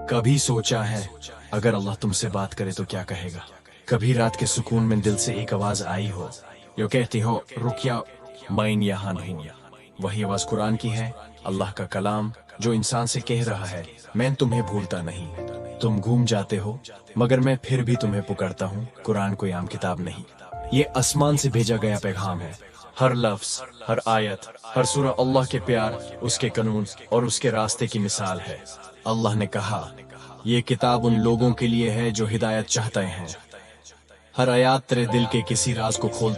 कभी सोचा है अगर अल्लाह तुमसे बात करे तो क्या कहेगा? कभी रात के सुकून में दिल से एक आवाज आई हो जो कहती हो रुकिया, मैं यहाँ नहीं हूँ। वही आवाज कुरान की है, अल्लाह का कलाम जो इंसान से कह रहा है मैं तुम्हें भूलता नहीं। तुम घूम जाते हो मगर मैं फिर भी तुम्हें पुकारता हूँ। कुरान कोई आम किताब नहीं, ये आसमान से भेजा गया पैगाम है। हर लफ्ज, हर आयत, हर सूरा अल्लाह के प्यार, उसके कानून और उसके रास्ते की मिसाल है। अल्लाह ने कहा, ये किताब उन लोगों के लिए है जो हिदायत चाहते हैं। हर आयत तेरे दिल के किसी राज को खोल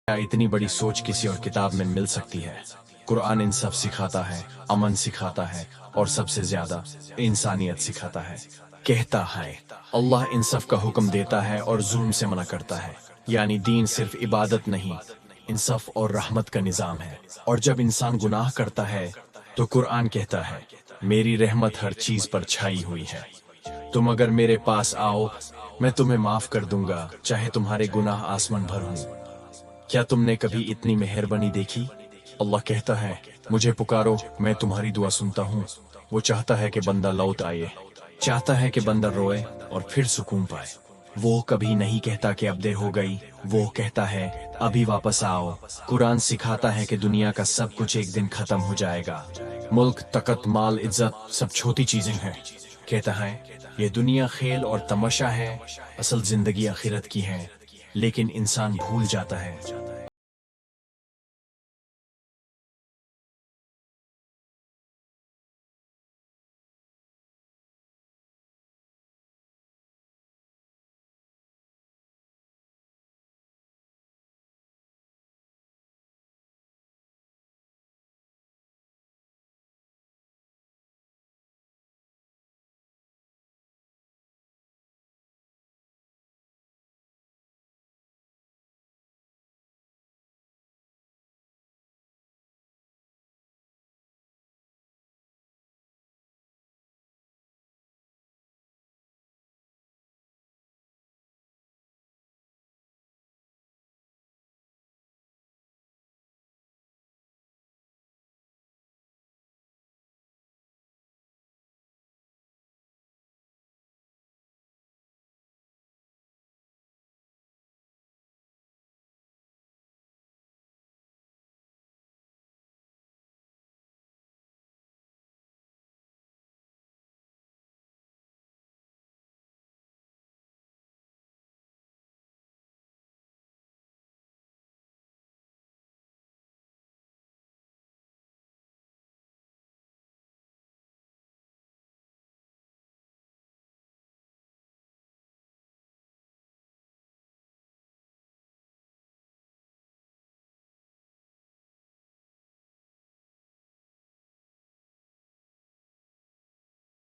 क्या इतनी बड़ी सोच किसी और किताब में मिल सकती है? कुरान इन सब सिखाता है, अमन सिखाता है और सबसे ज्यादा इंसानियत सिखाता है। कहता है अल्लाह इंसाफ का हुक्म देता है और जुल्म से मना करता है। यानी दीन सिर्फ इबादत नहीं, इंसाफ और रहमत का निजाम है। और जब इंसान गुनाह करता है तो कुरान कहता है मेरी रहमत हर चीज पर छाई हुई है। तुम अगर मेरे पास आओ मैं तुम्हें माफ कर दूंगा, चाहे तुम्हारे गुनाह आसमान भर हों। क्या तुमने कभी इतनी मेहरबानी देखी? अल्लाह कहता है मुझे पुकारो, मैं तुम्हारी दुआ सुनता हूँ। वो चाहता है कि बंदा लौट आए, चाहता है कि बंदा रोए और फिर सुकून पाए। वो कभी नहीं कहता कि अब देर हो गई, वो कहता है अभी वापस आओ। कुरान सिखाता है कि दुनिया का सब कुछ एक दिन खत्म हो जाएगा। मुल्क, तकत, माल, इज्जत सब छोटी चीजें हैं। कहता है ये दुनिया खेल और तमाशा है, असल जिंदगी आखिरत की है। लेकिन इंसान भूल जाता है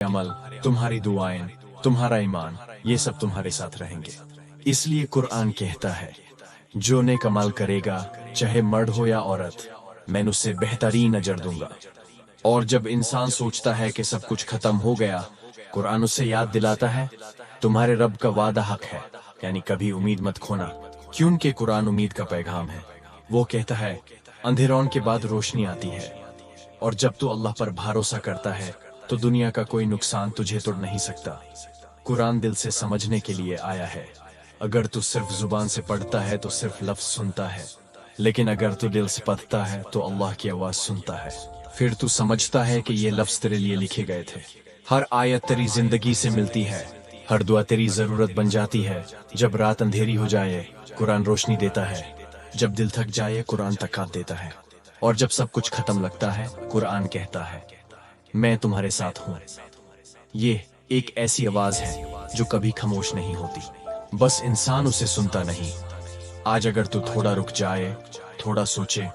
अमल, तुम्हारी दुआएं, तुम्हारा ईमान, ये सब तुम्हारे साथ रहेंगे। इसलिए कुरान कहता है जो नेक अमल करेगा, चाहे मर्द हो या औरत, मैं उससे बेहतरीन अजर दूंगा। और जब इंसान सोचता है कि सब कुछ खत्म हो गया, कुरान उसे याद दिलाता है तुम्हारे रब का वादा हक है, यानी कभी उम्मीद मत खोना, क्योंकि कुरान उम्मीद का पैगाम है। वो कहता है अंधेरों के बाद रोशनी आती है, और जब तू अल्लाह पर भरोसा करता है तो दुनिया का कोई नुकसान तुझे तोड़ नहीं सकता। कुरान दिल से समझने के लिए आया है। अगर तू सिर्फ जुबान से पढ़ता है तो सिर्फ लफ्ज सुनता है, लेकिन अगर तू दिल से पढ़ता है तो अल्लाह की आवाज सुनता है। फिर तू समझता है कि ये लफ्ज तेरे लिए लिखे गए थे। हर आयत तेरी जिंदगी से मिलती है, हर दुआ तेरी जरूरत बन जाती है। जब रात अंधेरी हो जाए कुरान रोशनी देता है, जब दिल थक जाए कुरान तकात देता है, और जब सब कुछ खत्म लगता है कुरान कहता है मैं तुम्हारे साथ हूँ। ये एक ऐसी आवाज है जो कभी खामोश नहीं होती, बस इंसान उसे सुनता नहीं। आज अगर तू थोड़ा रुक जाए, थोड़ा सोचे,